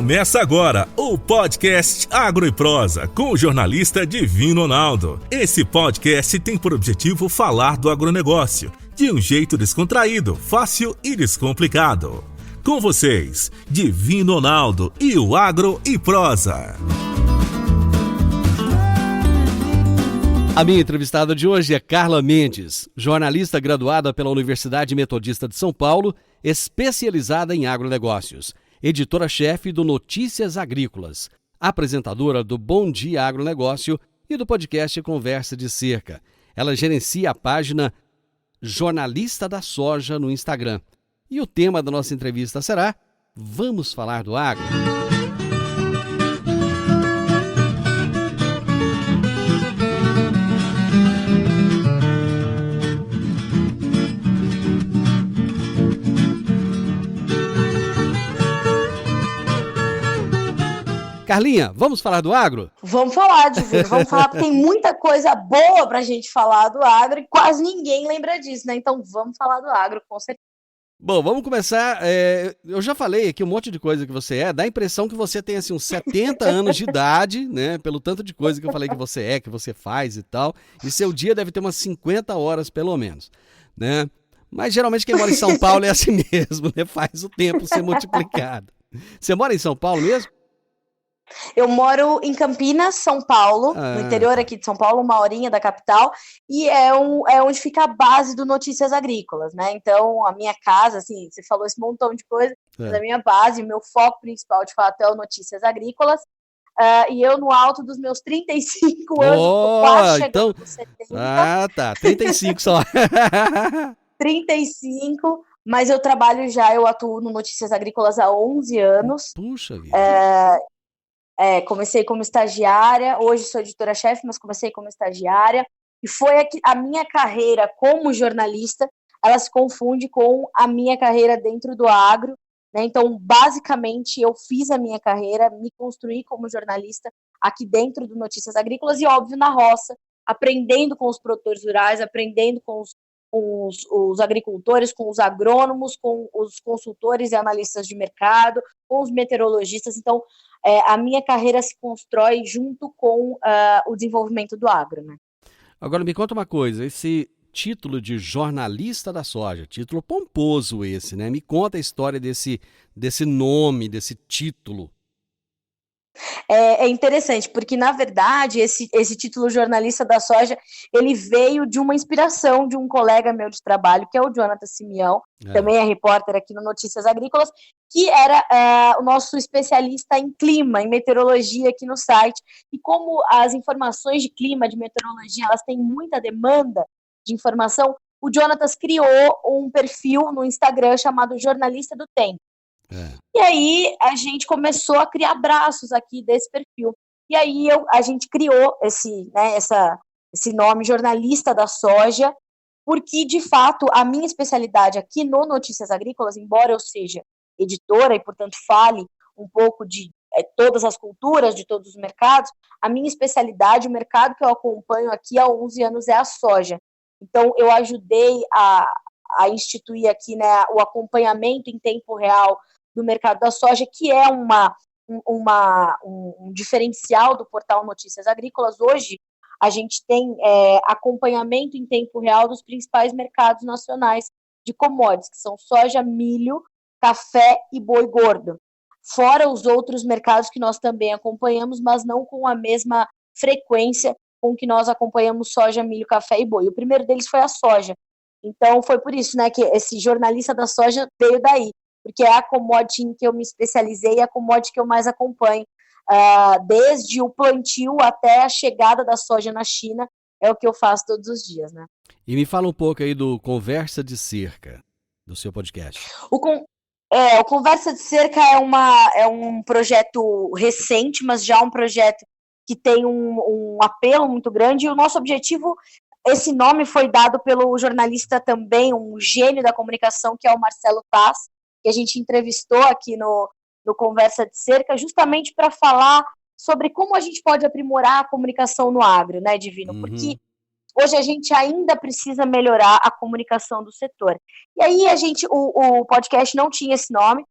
Começa agora o podcast Agro e Prosa com o jornalista Divino Ronaldo. Esse podcast tem por objetivo falar do agronegócio de um jeito descontraído, fácil e descomplicado. Com vocês, Divino Ronaldo e o Agro e Prosa. A minha entrevistada de hoje é Carla Mendes, jornalista graduada pela Universidade Metodista de São Paulo, especializada em agronegócios, editora-chefe do Notícias Agrícolas, apresentadora do Bom Dia Agronegócio e do podcast Conversa de Cerca. Ela gerencia a página Jornalista da Soja no Instagram. E o tema da nossa entrevista será Vamos Falar do Agro? Carlinha, vamos falar do agro? Vamos falar, Divino. Vamos falar, porque tem muita coisa boa pra gente falar do agro e quase ninguém lembra disso, né? Então vamos falar do agro, com certeza. Bom, vamos começar. Eu já falei aqui um monte de coisa que você é. Dá a impressão que você tem assim, uns 70 anos de idade, né? Pelo tanto de coisa que eu falei que você faz e tal. E seu dia deve ter umas 50 horas, pelo menos, né? Mas geralmente quem mora em São Paulo é assim mesmo, né? Faz o tempo ser multiplicado. Você mora em São Paulo mesmo? Eu moro em Campinas, São Paulo, no interior aqui de São Paulo, 1 horinha da capital, e é onde fica a base do Notícias Agrícolas, né? Então, a minha casa, assim, você falou esse montão de coisa, mas a minha base, o meu foco principal, de fato, é o Notícias Agrícolas, e eu no alto dos meus 35 anos, quase chegando nos 70. Ah, tá, 35 só. 35, mas eu trabalho já, eu atuo no Notícias Agrícolas há 11 anos. Puxa vida. Comecei como estagiária, hoje sou editora-chefe, mas comecei como estagiária, e foi a minha carreira como jornalista, ela se confunde com a minha carreira dentro do agro, né? Então, basicamente, eu fiz a minha carreira, me construí como jornalista aqui dentro do Notícias Agrícolas e, óbvio, na roça, aprendendo com os produtores rurais, aprendendo com os agricultores, com os agrônomos, com os consultores e analistas de mercado, com os meteorologistas. Então, a minha carreira se constrói junto com o desenvolvimento do agro, né? Agora me conta uma coisa, esse título de jornalista da soja, título pomposo esse, né? Me conta a história desse nome, desse título. É interessante, porque, na verdade, esse título jornalista da soja, ele veio de uma inspiração de um colega meu de trabalho, que é o Jonathan Simeão, também é repórter aqui no Notícias Agrícolas, que era o nosso especialista em clima, em meteorologia aqui no site. E como as informações de clima, de meteorologia, elas têm muita demanda de informação, o Jonathan criou um perfil no Instagram chamado Jornalista do Tempo. E aí a gente começou a criar braços aqui desse perfil. E aí a gente criou esse nome, Jornalista da Soja, porque, de fato, a minha especialidade aqui no Notícias Agrícolas, embora eu seja editora e, portanto, fale um pouco de todas as culturas, de todos os mercados, a minha especialidade, o mercado que eu acompanho aqui há 11 anos é a soja. Então, eu ajudei a instituir aqui, né, o acompanhamento em tempo real do mercado da soja, que é um diferencial do portal Notícias Agrícolas. Hoje, a gente tem acompanhamento em tempo real dos principais mercados nacionais de commodities, que são soja, milho, café e boi gordo. Fora os outros mercados que nós também acompanhamos, mas não com a mesma frequência com que nós acompanhamos soja, milho, café e boi. O primeiro deles foi a soja. Então, foi por isso, né, que esse jornalista da soja veio daí, porque é a commodity em que eu me especializei, a commodity que eu mais acompanho, desde o plantio até a chegada da soja na China, é o que eu faço todos os dias, né? E me fala um pouco aí do Conversa de Cerca, do seu podcast. O Conversa de Cerca é um projeto recente, mas já um projeto que tem um apelo muito grande, e o nosso objetivo, esse nome foi dado pelo jornalista também, um gênio da comunicação, que é o Marcelo Taz, que a gente entrevistou aqui no Conversa de Cerca, justamente para falar sobre como a gente pode aprimorar a comunicação no agro, né, Divino? Porque hoje a gente ainda precisa melhorar a comunicação do setor. E aí o podcast não tinha esse nome,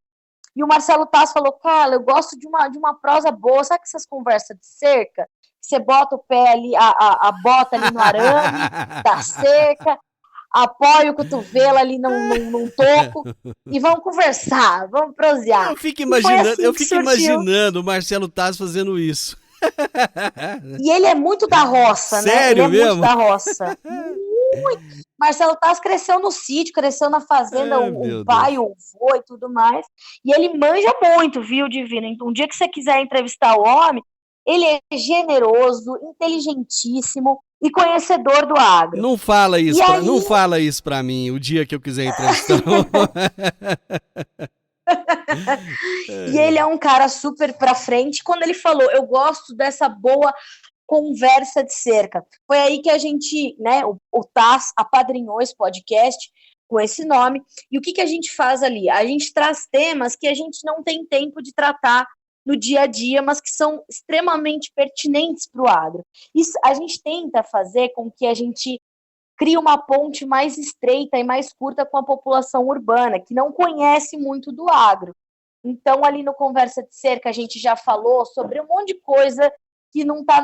E o Marcelo Taz falou, Carla, eu gosto de uma prosa boa, sabe essas conversas de cerca? Você bota o pé ali, a bota ali no arame da cerca, apoia o cotovelo ali num toco e vamos conversar, vamos prosear. Eu fico Assim imaginando o Marcelo Taz fazendo isso. E ele é muito da roça, né? Sério Ele é mesmo? muito da roça. Muito. Marcelo Taz cresceu no sítio, cresceu na fazenda, o pai, o vô e tudo mais. E ele manja muito, viu, Divino? Então, um dia que você quiser entrevistar o homem, ele é generoso, inteligentíssimo e conhecedor do agro. Não fala isso pra mim o dia que eu quiser entrevistar. E ele é um cara super pra frente. Quando ele falou, eu gosto dessa boa conversa de cerca. Foi aí que a gente, né, o Taz apadrinhou esse podcast com esse nome. E o que a gente faz ali? A gente traz temas que a gente não tem tempo de tratar no dia a dia, mas que são extremamente pertinentes para o agro. Isso a gente tenta fazer com que a gente crie uma ponte mais estreita e mais curta com a população urbana, que não conhece muito do agro. Então, ali no Conversa de Cerca, a gente já falou sobre um monte de coisa que não está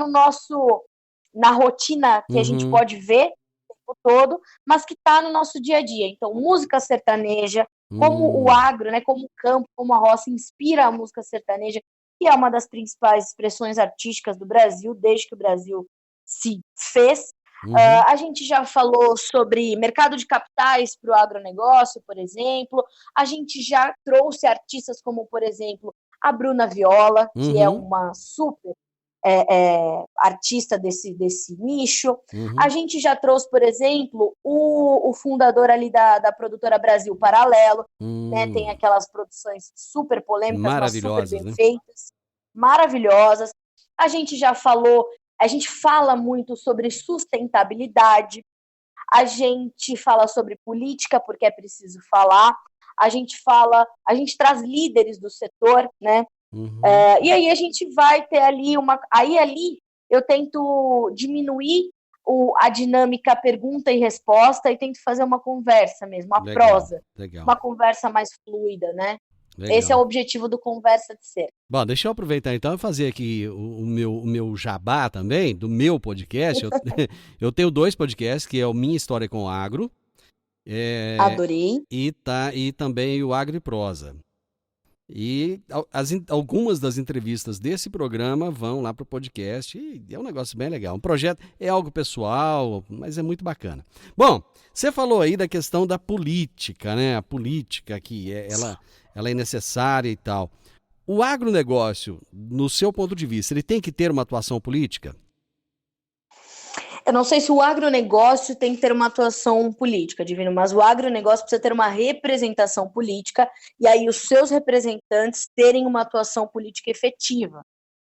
na rotina que a gente pode ver o tempo todo, mas que está no nosso dia a dia. Então, música sertaneja, como o agro, né, como o campo, como a roça inspira a música sertaneja, que é uma das principais expressões artísticas do Brasil, desde que o Brasil se fez. A gente já falou sobre mercado de capitais para o agronegócio, por exemplo. A gente já trouxe artistas como, por exemplo, a Bruna Viola, que é uma super artista desse nicho. A gente já trouxe, por exemplo, o fundador ali da produtora Brasil Paralelo, né? Tem aquelas produções super polêmicas, mas super bem feitas, maravilhosas. A gente já falou, a gente fala muito sobre sustentabilidade, a gente fala sobre política, porque é preciso falar, a gente traz líderes do setor, né? E aí a gente vai ter ali ali eu tento diminuir a dinâmica pergunta e resposta e tento fazer uma conversa mesmo, uma prosa, uma conversa mais fluida, né? Legal. Esse é o objetivo do Conversa de Cerca. Bom, deixa eu aproveitar então e fazer aqui o meu jabá também, do meu podcast. Eu tenho 2 podcasts, que é o Minha História com o Agro. Adorei. E também o Agro e Prosa. E algumas das entrevistas desse programa vão lá para o podcast e é um negócio bem legal. Um projeto é algo pessoal, mas é muito bacana. Bom, você falou aí da questão da política, né? A política que ela é necessária e tal. O agronegócio, no seu ponto de vista, ele tem que ter uma atuação política? Eu não sei se o agronegócio tem que ter uma atuação política, Divino, mas o agronegócio precisa ter uma representação política e aí os seus representantes terem uma atuação política efetiva.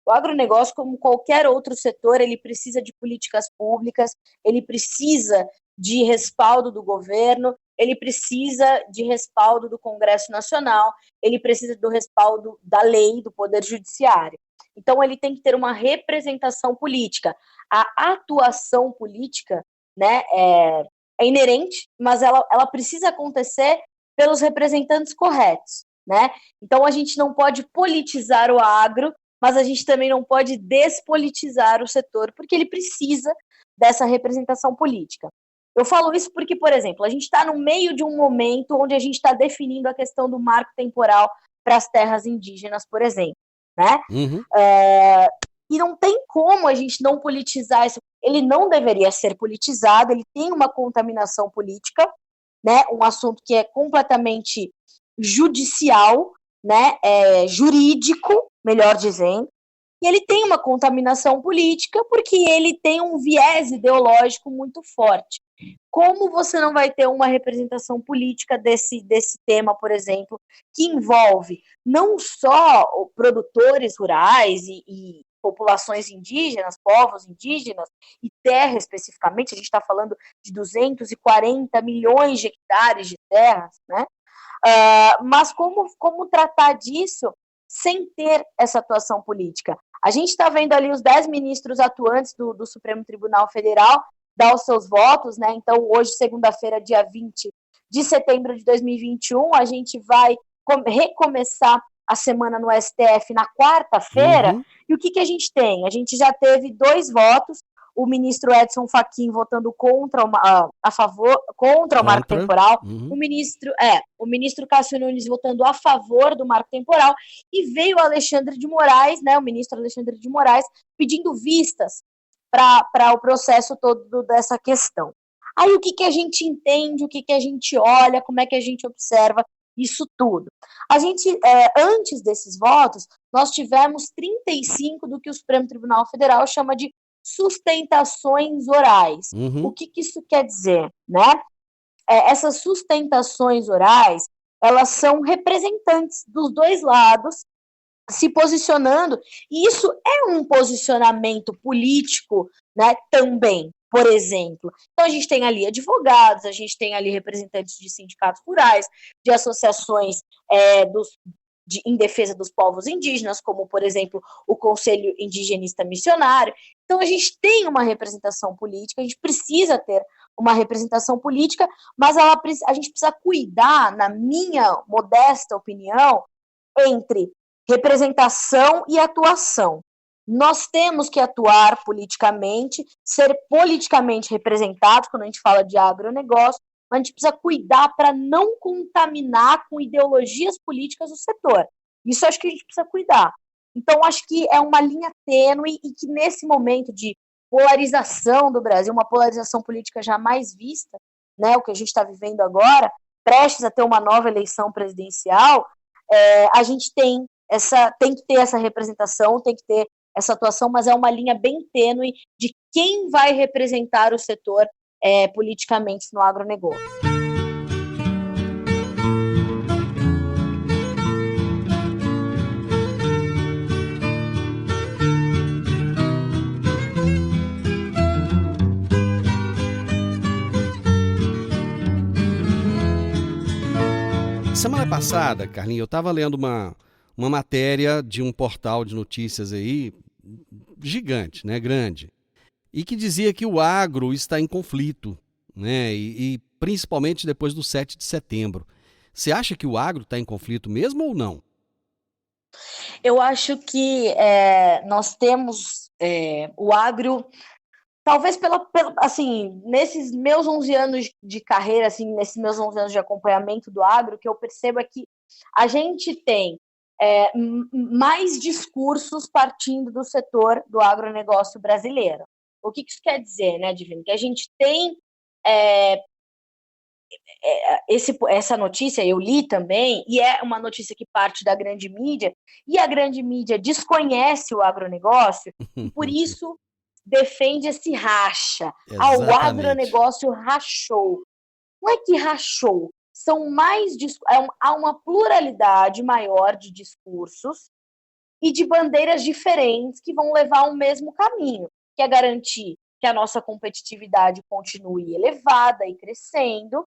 O agronegócio, como qualquer outro setor, ele precisa de políticas públicas, ele precisa de respaldo do governo, ele precisa de respaldo do Congresso Nacional, ele precisa do respaldo da lei, do Poder Judiciário. Então, ele tem que ter uma representação política. A atuação política, né, é inerente, mas ela precisa acontecer pelos representantes corretos, né? Então, a gente não pode politizar o agro, mas a gente também não pode despolitizar o setor, porque ele precisa dessa representação política. Eu falo isso porque, por exemplo, a gente está no meio de um momento onde a gente está definindo a questão do marco temporal para as terras indígenas, por exemplo, né? E não tem como a gente não politizar isso. Ele não deveria ser politizado, ele tem uma contaminação política, né? Um assunto que é completamente judicial, né? Jurídico, melhor dizendo, e ele tem uma contaminação política porque ele tem um viés ideológico muito forte. Como você não vai ter uma representação política desse tema, por exemplo, que envolve não só produtores rurais e populações indígenas, povos indígenas, e terra especificamente, a gente está falando de 240 milhões de hectares de terras, né? Mas como tratar disso sem ter essa atuação política? A gente está vendo ali os 10 ministros atuantes do Supremo Tribunal Federal dar os seus votos, né? Então, hoje, segunda-feira, dia 20 de setembro de 2021, a gente vai recomeçar a semana no STF na quarta-feira, e o que a gente tem? A gente já teve 2 votos, o ministro Edson Fachin votando contra o marco temporal, o ministro Cássio Nunes votando a favor do marco temporal, e veio o Alexandre de Moraes, né, o ministro Alexandre de Moraes, pedindo vistas para o processo todo dessa questão. Aí o que a gente entende, o que a gente olha, como é que a gente observa isso tudo? A gente, antes desses votos, nós tivemos 35 do que o Supremo Tribunal Federal chama de sustentações orais. O que isso quer dizer, né? Essas sustentações orais, elas são representantes dos 2 lados se posicionando, e isso é um posicionamento político, né, também, por exemplo. Então, a gente tem ali advogados, a gente tem ali representantes de sindicatos rurais, de associações em defesa dos povos indígenas, como, por exemplo, o Conselho Indigenista Missionário. Então, a gente tem uma representação política, a gente precisa ter uma representação política, mas a gente precisa cuidar, na minha modesta opinião, entre representação e atuação. Nós temos que atuar politicamente, ser politicamente representados, quando a gente fala de agronegócio, mas a gente precisa cuidar para não contaminar com ideologias políticas o setor. Isso acho que a gente precisa cuidar. Então, acho que é uma linha tênue e que nesse momento de polarização do Brasil, uma polarização política jamais vista, né, o que a gente está vivendo agora, prestes a ter uma nova eleição presidencial, a gente tem que ter essa representação, tem que ter essa atuação, mas é uma linha bem tênue de quem vai representar o setor politicamente no agronegócio. Semana passada, Carlinhos, eu estava lendo uma matéria de um portal de notícias aí, gigante, né, grande, e que dizia que o agro está em conflito, né, e principalmente depois do 7 de setembro. Você acha que o agro está em conflito mesmo ou não? Eu acho que nós temos o agro, talvez assim, nesses meus 11 anos de carreira, assim, nesses meus 11 anos de acompanhamento do agro, o que eu percebo é que a gente tem mais discursos partindo do setor do agronegócio brasileiro. O que isso quer dizer, né, Divino? Que a gente tem essa notícia, eu li também, e é uma notícia que parte da grande mídia, e a grande mídia desconhece o agronegócio, e por isso defende esse racha. O agronegócio rachou. Não é que rachou, há uma pluralidade maior de discursos e de bandeiras diferentes que vão levar ao mesmo caminho, que é garantir que a nossa competitividade continue elevada e crescendo,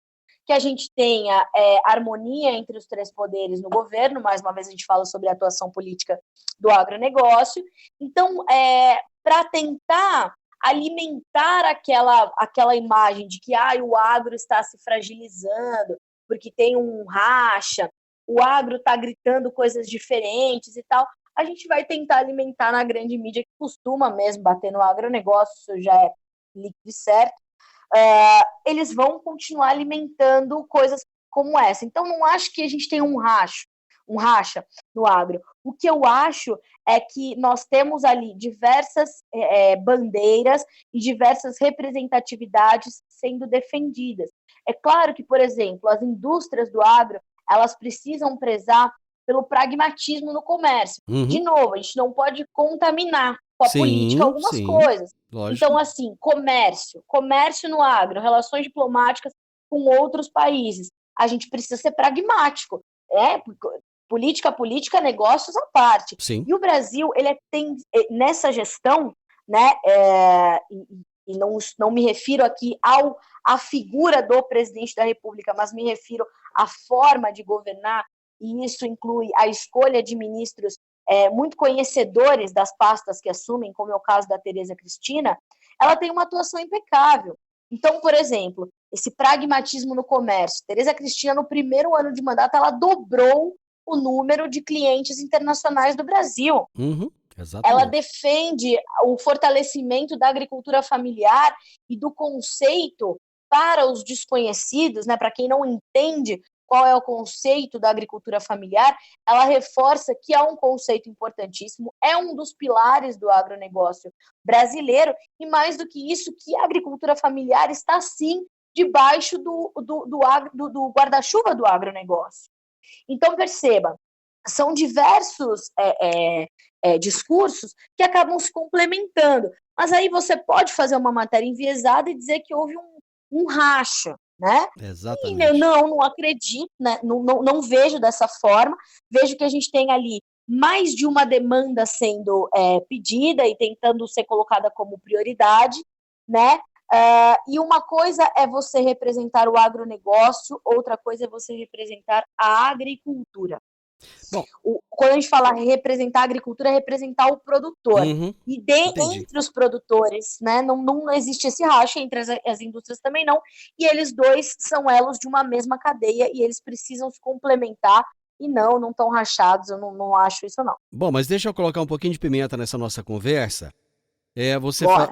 que a gente tenha harmonia entre os 3 poderes no governo. Mais uma vez a gente fala sobre a atuação política do agronegócio. Então, para tentar alimentar aquela imagem de que o agro está se fragilizando, porque tem um racha, o agro está gritando coisas diferentes e tal, a gente vai tentar alimentar na grande mídia, que costuma mesmo bater no agronegócio, isso já é líquido e certo. Eles vão continuar alimentando coisas como essa. Então, não acho que a gente tem um racha no agro. O que eu acho é que nós temos ali diversas bandeiras e diversas representatividades sendo defendidas. É claro que, por exemplo, as indústrias do agro, elas precisam prezar pelo pragmatismo no comércio. De novo, a gente não pode contaminar com a política algumas coisas. Lógico. Então, assim, comércio no agro, relações diplomáticas com outros países. A gente precisa ser pragmático. Política, negócios à parte. Sim. E o Brasil, ele tem, nessa gestão, né, e não me refiro aqui à figura do presidente da República, mas me refiro à forma de governar, e isso inclui a escolha de ministros muito conhecedores das pastas que assumem, como é o caso da Tereza Cristina. Ela tem uma atuação impecável. Então, por exemplo, esse pragmatismo no comércio, Tereza Cristina, no primeiro ano de mandato, ela dobrou o número de clientes internacionais do Brasil. Exatamente. Ela defende o fortalecimento da agricultura familiar e do conceito para os desconhecidos, né, para quem não entende qual é o conceito da agricultura familiar, ela reforça que é um conceito importantíssimo, é um dos pilares do agronegócio brasileiro, e mais do que isso, que a agricultura familiar está sim debaixo do guarda-chuva do agronegócio. Então, perceba, são diversos discursos que acabam se complementando, mas aí você pode fazer uma matéria enviesada e dizer que houve um racha, né? Exatamente. E eu não acredito, né? Não vejo dessa forma, vejo que a gente tem ali mais de uma demanda sendo pedida e tentando ser colocada como prioridade, né? E uma coisa é você representar o agronegócio, outra coisa é você representar a agricultura. Bom, quando a gente fala representar a agricultura, é representar o produtor. E entre os produtores, né, não existe esse racha, entre as indústrias também não, e eles dois são elos de uma mesma cadeia e eles precisam se complementar e não estão rachados, eu não acho isso não. Bom, mas deixa eu colocar um pouquinho de pimenta nessa nossa conversa.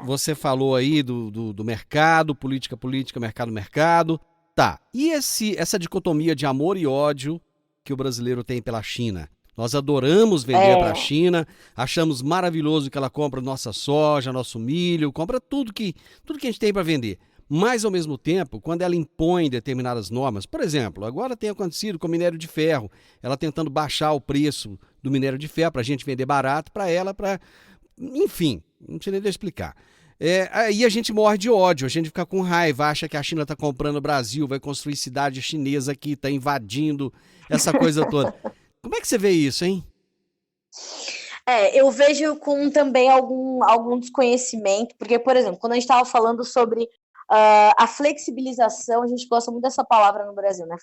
Você falou aí do mercado, política, mercado. Tá, e essa dicotomia de amor e ódio que o brasileiro tem pela China? Nós adoramos vender para a China, achamos maravilhoso que ela compra nossa soja, nosso milho, compra tudo que a gente tem para vender. Mas, ao mesmo tempo, quando ela impõe determinadas normas, por exemplo, agora tem acontecido com o minério de ferro, ela tentando baixar o preço do minério de ferro para a gente vender barato para ela, enfim, não sei nem explicar. Aí a gente morre de ódio, a gente fica com raiva, acha que a China está comprando o Brasil, vai construir cidade chinesa aqui, está invadindo essa coisa toda. Como é que você vê isso, hein? Eu vejo com também algum desconhecimento, porque, por exemplo, quando a gente estava falando sobre a flexibilização, a gente gosta muito dessa palavra no Brasil, né?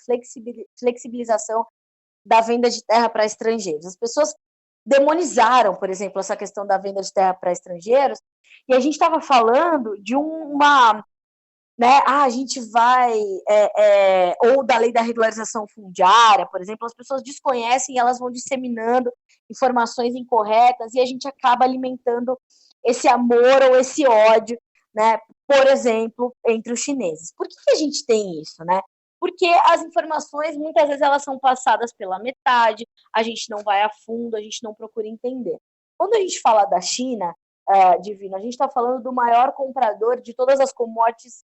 Flexibilização da venda de terra para estrangeiros. As pessoas demonizaram, por exemplo, essa questão da venda de terra para estrangeiros, e a gente estava falando de né, a gente vai, ou da lei da regularização fundiária, por exemplo, as pessoas desconhecem e elas vão disseminando informações incorretas e a gente acaba alimentando esse amor ou esse ódio, né, por exemplo, entre os chineses. Por que a gente tem isso, né? Porque as informações, muitas vezes, elas são passadas pela metade, a gente não vai a fundo, a gente não procura entender. Quando a gente fala da China, Divino, a gente está falando do maior comprador de todas as commodities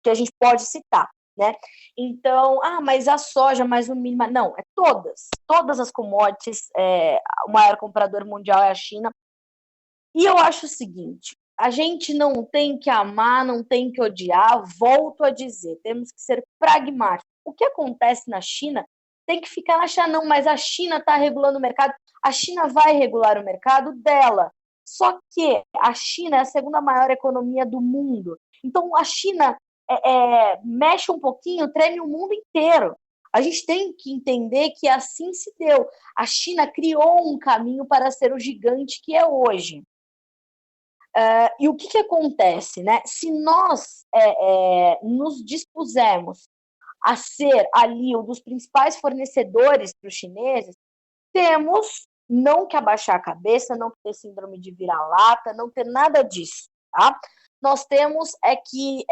que a gente pode citar, né? Então, mas a soja, mais o milho, não, todas as commodities, o maior comprador mundial é a China. E eu acho o seguinte, a gente não tem que amar, não tem que odiar, volto a dizer, temos que ser pragmáticos. O que acontece na China tem que ficar na China, não, mas a China está regulando o mercado, a China vai regular o mercado dela. Só que a China é a segunda maior economia do mundo. Então, a China mexe um pouquinho, treme o mundo inteiro. A gente tem que entender que assim se deu. A China criou um caminho para ser o gigante que é hoje. E o que acontece, né? Se nós nos dispusermos a ser ali um dos principais fornecedores para os chineses, temos não que abaixar a cabeça, não ter síndrome de vira-lata, não ter nada disso, tá? Nós temos que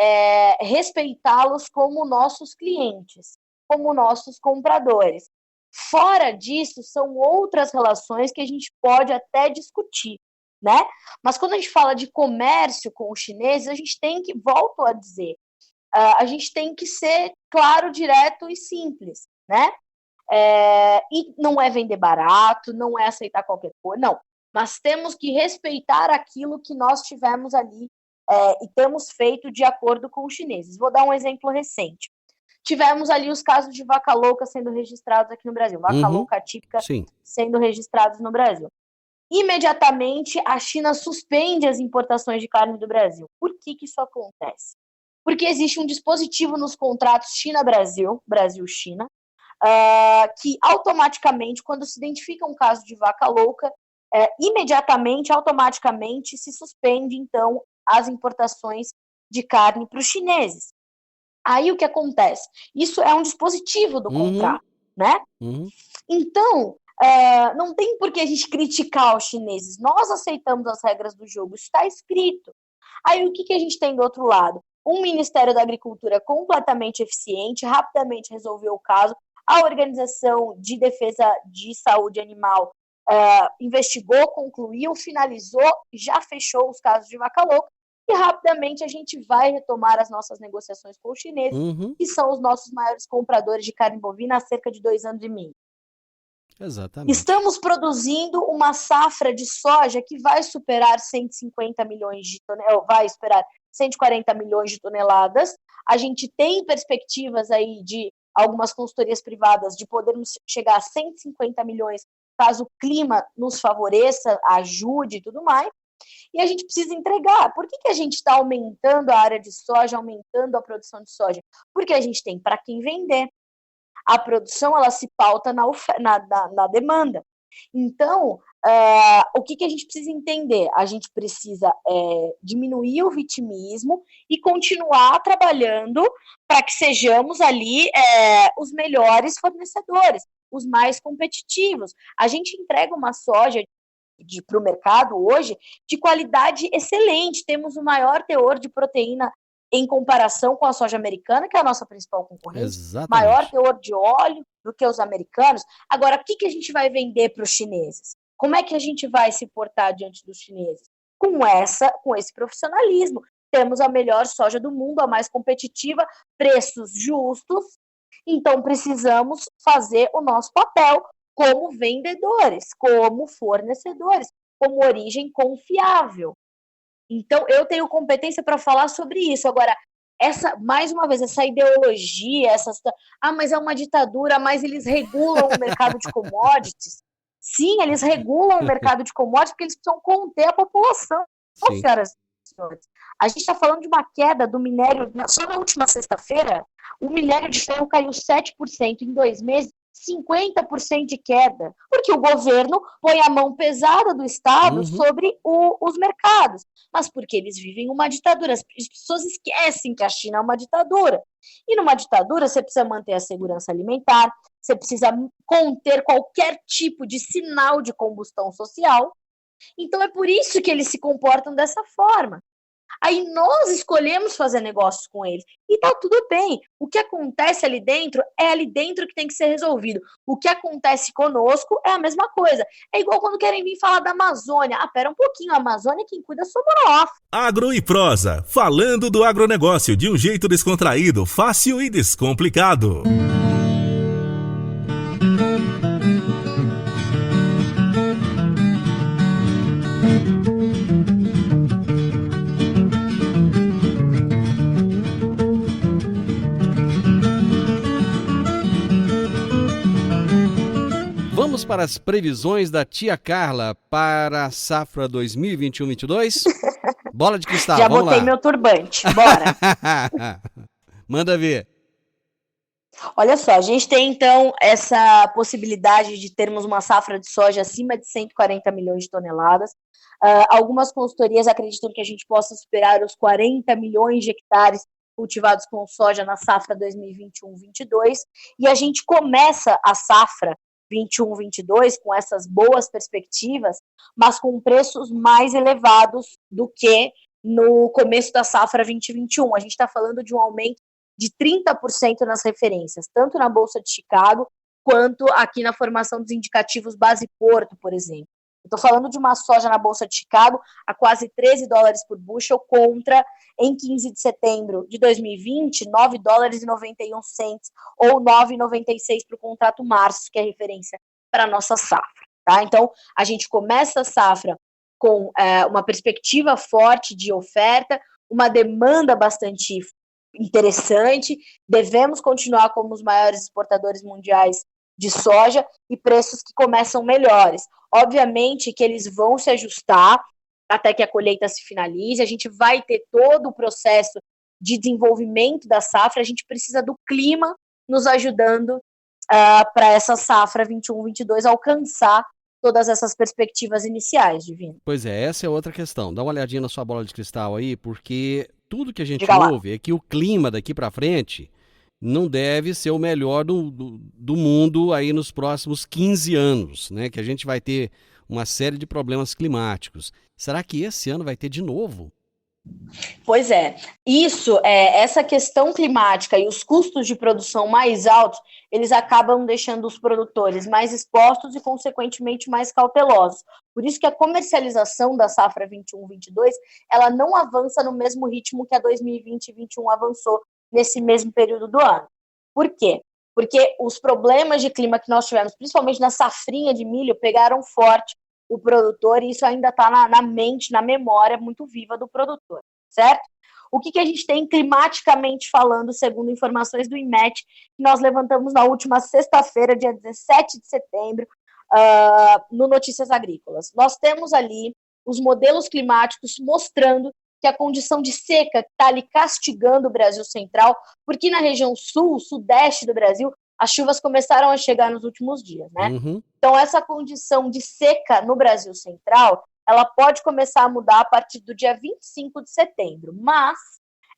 respeitá-los como nossos clientes, como nossos compradores. Fora disso, são outras relações que a gente pode até discutir, né? Mas quando a gente fala de comércio com os chineses, a gente tem que, volto a dizer, a gente tem que ser claro, direto e simples, né? E não é vender barato, não é aceitar qualquer coisa, não. Mas temos que respeitar aquilo que nós tivemos ali e temos feito de acordo com os chineses. Vou dar um exemplo recente. Tivemos ali os casos de vaca louca sendo registrados aqui no Brasil, vaca louca atípica sendo registrados no Brasil. Imediatamente, a China suspende as importações de carne do Brasil. Por que isso acontece? Porque existe um dispositivo nos contratos China-Brasil, Brasil-China, que automaticamente, quando se identifica um caso de vaca louca, imediatamente, automaticamente, se suspende, então, as importações de carne para os chineses. Aí o que acontece? Isso é um dispositivo do contrato, né? Então, não tem por que a gente criticar os chineses. Nós aceitamos as regras do jogo, isso está escrito. Aí o que a gente tem do outro lado? Um Ministério da Agricultura completamente eficiente, rapidamente resolveu o caso. A Organização de Defesa de Saúde Animal investigou, concluiu, finalizou, já fechou os casos de vaca louca. E rapidamente a gente vai retomar as nossas negociações com os chineses, que são os nossos maiores compradores de carne bovina há cerca de 2 anos e meio. Exatamente. Estamos produzindo uma safra de soja que vai superar 150 milhões de toneladas, vai esperar 140 milhões de toneladas. A gente tem perspectivas aí de algumas consultorias privadas de podermos chegar a 150 milhões caso o clima nos favoreça, ajude e tudo mais. E a gente precisa entregar. Por que a gente está aumentando a área de soja, aumentando a produção de soja? Porque a gente tem para quem vender. A produção, ela se pauta na demanda. Então, o que a gente precisa entender? A gente precisa diminuir o vitimismo e continuar trabalhando para que sejamos ali os melhores fornecedores, os mais competitivos. A gente entrega uma soja para o mercado hoje de qualidade excelente. Temos o maior teor de proteína em comparação com a soja americana, que é a nossa principal concorrente. Exatamente. Maior teor de óleo do que os americanos. Agora, o que a gente vai vender para os chineses? Como é que a gente vai se portar diante dos chineses? Com esse profissionalismo. Temos a melhor soja do mundo, a mais competitiva, preços justos. Então, precisamos fazer o nosso papel como vendedores, como fornecedores, como origem confiável. Então, eu tenho competência para falar sobre isso. Agora, mais uma vez, essa ideologia, mas é uma ditadura, mas eles regulam o mercado de commodities. Sim, eles regulam o mercado de commodities porque eles precisam conter a população. Então, senhoras e senhores, a gente está falando de uma queda do minério. Só na última sexta-feira, o minério de ferro caiu 7% em 2 meses, 50% de queda, porque o governo põe a mão pesada do Estado sobre os mercados, mas porque eles vivem uma ditadura. As pessoas esquecem que a China é uma ditadura, e numa ditadura você precisa manter a segurança alimentar, você precisa conter qualquer tipo de sinal de combustão social, então é por isso que eles se comportam dessa forma. Aí nós escolhemos fazer negócios com eles. E tá tudo bem. O que acontece ali dentro é ali dentro que tem que ser resolvido. O que acontece conosco é a mesma coisa. É igual quando querem vir falar da Amazônia. Pera um pouquinho, a Amazônia quem cuida somos nós. Agro e Prosa, falando do agronegócio de um jeito descontraído, fácil e descomplicado. Vamos para as previsões da tia Carla para a safra 2021-22? Bola de cristal, já vamos botei lá. Meu turbante, bora. Manda ver. Olha só, a gente tem então essa possibilidade de termos uma safra de soja acima de 140 milhões de toneladas. Algumas consultorias acreditam que a gente possa superar os 40 milhões de hectares cultivados com soja na safra 2021-22, e a gente começa a safra 21-22 com essas boas perspectivas, mas com preços mais elevados do que no começo da safra 2021. A gente está falando de um aumento de 30% nas referências, tanto na Bolsa de Chicago, quanto aqui na formação dos indicativos Base Porto, por exemplo. Estou falando de uma soja na Bolsa de Chicago a quase $13 por bushel contra, em 15 de setembro de 2020, $9,91 ou 9,96 para o contrato março, que é referência para a nossa safra. Tá? Então, a gente começa a safra com uma perspectiva forte de oferta, uma demanda bastante interessante, devemos continuar como os maiores exportadores mundiais de soja e preços que começam melhores. Obviamente que eles vão se ajustar até que a colheita se finalize, a gente vai ter todo o processo de desenvolvimento da safra, a gente precisa do clima nos ajudando para essa safra 21-22 alcançar todas essas perspectivas iniciais, Divino. Pois é, essa é outra questão. Dá uma olhadinha na sua bola de cristal aí, porque tudo que a gente Diga lá. ouve é que o clima daqui para frente não deve ser o melhor do mundo aí nos próximos 15 anos, né? Que a gente vai ter uma série de problemas climáticos. Será que esse ano vai ter de novo? Pois é, essa questão climática e os custos de produção mais altos, eles acabam deixando os produtores mais expostos e, consequentemente, mais cautelosos. Por isso que a comercialização da safra 21-22, ela não avança no mesmo ritmo que a 2020 e 2021 avançou nesse mesmo período do ano. Por quê? Porque os problemas de clima que nós tivemos, principalmente na safrinha de milho, pegaram forte o produtor, e isso ainda está na mente, na memória muito viva do produtor, certo? O que a gente tem climaticamente falando, segundo informações do IMET, que nós levantamos na última sexta-feira, dia 17 de setembro, no Notícias Agrícolas. Nós temos ali os modelos climáticos mostrando que a condição de seca está ali castigando o Brasil Central, porque na região sul, sudeste do Brasil, as chuvas começaram a chegar nos últimos dias, né? Uhum. Então, essa condição de seca no Brasil Central, ela pode começar a mudar a partir do dia 25 de setembro. Mas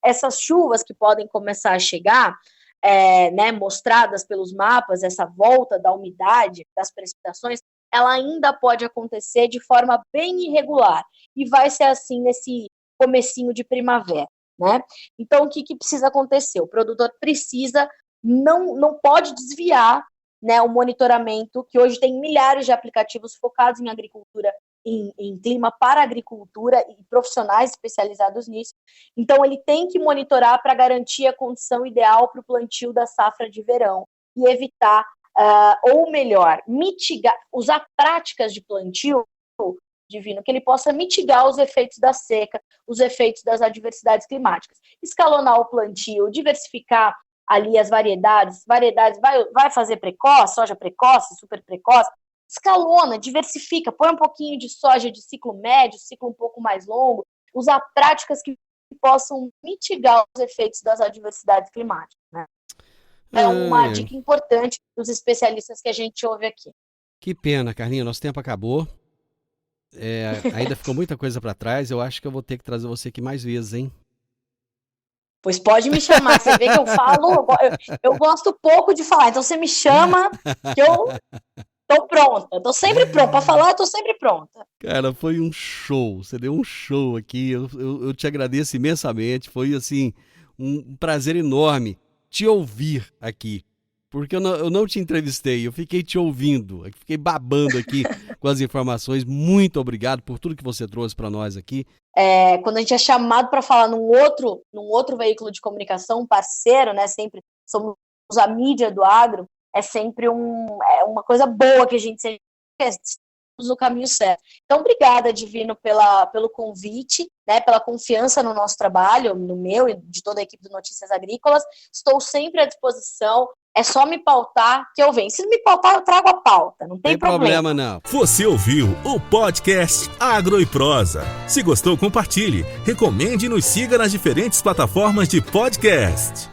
essas chuvas que podem começar a chegar, né, mostradas pelos mapas, essa volta da umidade, das precipitações, ela ainda pode acontecer de forma bem irregular. E vai ser assim nesse comecinho de primavera, né? Então, o que precisa acontecer? O produtor precisa... Não pode desviar, né, o monitoramento, que hoje tem milhares de aplicativos focados em agricultura, em clima para agricultura e profissionais especializados nisso. Então, ele tem que monitorar para garantir a condição ideal para o plantio da safra de verão e evitar, ou melhor, mitigar, usar práticas de plantio, Divino, que ele possa mitigar os efeitos da seca, os efeitos das adversidades climáticas. Escalonar o plantio, diversificar ali as variedades, vai fazer precoce, soja precoce, super precoce, escalona, diversifica, põe um pouquinho de soja de ciclo médio, ciclo um pouco mais longo, usar práticas que possam mitigar os efeitos das adversidades climáticas, né? É uma dica importante dos especialistas que a gente ouve aqui. Que pena, Carlinha, nosso tempo acabou. Ainda ficou muita coisa para trás, eu acho que eu vou ter que trazer você aqui mais vezes, hein? Pois pode me chamar, você vê que eu falo, eu gosto pouco de falar, então você me chama que eu tô pronta, tô sempre pronta, para falar eu tô sempre pronta. Cara, foi um show, você deu um show aqui, eu te agradeço imensamente, foi assim, um prazer enorme te ouvir aqui, porque eu não te entrevistei, eu fiquei te ouvindo, fiquei babando aqui com as informações, muito obrigado por tudo que você trouxe para nós aqui. Quando a gente é chamado para falar num outro veículo de comunicação, parceiro, né, sempre somos a mídia do agro, é sempre uma coisa boa que a gente sempre estamos no caminho certo. Então, obrigada, Divino, pelo convite, né, pela confiança no nosso trabalho, no meu e de toda a equipe do Notícias Agrícolas. Estou sempre à disposição. É só me pautar que eu venho. Se não me pautar, eu trago a pauta. Não tem problema não. Você ouviu o podcast Agro e Prosa. Se gostou, compartilhe, recomende e nos siga nas diferentes plataformas de podcast.